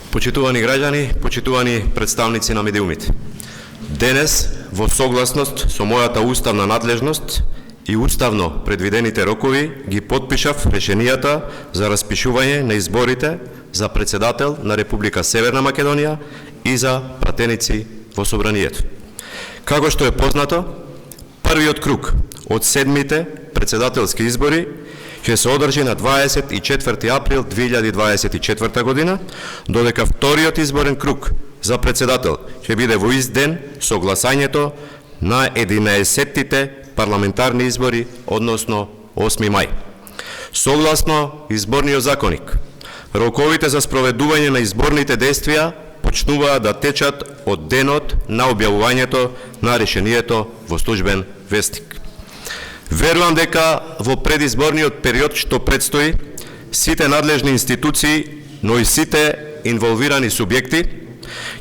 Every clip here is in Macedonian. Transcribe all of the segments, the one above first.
Почитувани граѓани, почитувани представници на медиумите. Денес, во согласност со мојата уставна надлежност и уставно предвидените рокови, ги потпишав решенијата за распишување на изборите за председател на Република Северна Македонија и за пратеници во Собранието. Како што е познато, првиот круг од 7-мите председателски избори ќе се одржи на 24 април 2024 година, додека вториот изборен круг за председател ќе биде во ист ден со гласањето на 11-тите парламентарни избори, односно 8 мај. Согласно изборниот законник, роковите за спроведување на изборните действија почнуваат да течат од денот на објавувањето на решението во службен вестник. Верувам дека во предизборниот период што предстои, сите надлежни институции, но и сите инволвирани субјекти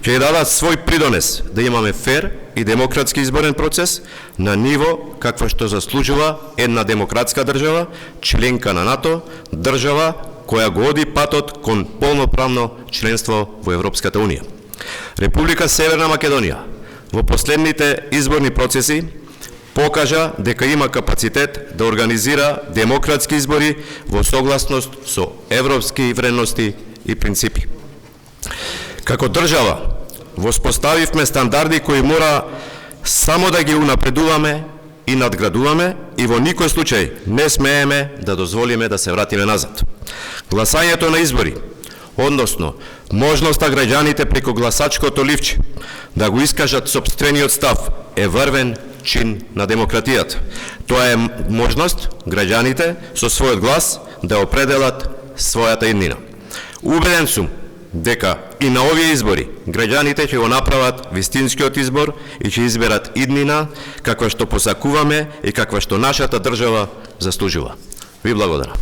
ќе дадат свој придонес да имаме фер и демократски изборен процес на ниво каква што заслужува една демократска држава, членка на НАТО, држава која го оди патот кон полноправно членство во Европската Унија. Република Северна Македонија во последните изборни процеси покажа дека има капацитет да организира демократски избори во согласност со европски вредности и принципи. Како држава, воспоставивме стандарди кои мора само да ги унапредуваме и надградуваме и во никој случај не смееме да дозволиме да се вратиме назад. Гласањето на избори, односно можноста граѓаните преку гласачкото ливче да го искажат сопствениот став е врвен чин на демократијата. Тоа е можност граѓаните со својот глас да определат својата иднина. Убеден сум дека и на овие избори граѓаните ќе го направат вистинскиот избор и ќе изберат иднина каква што посакуваме и каква што нашата држава заслужува. Ви благодарам.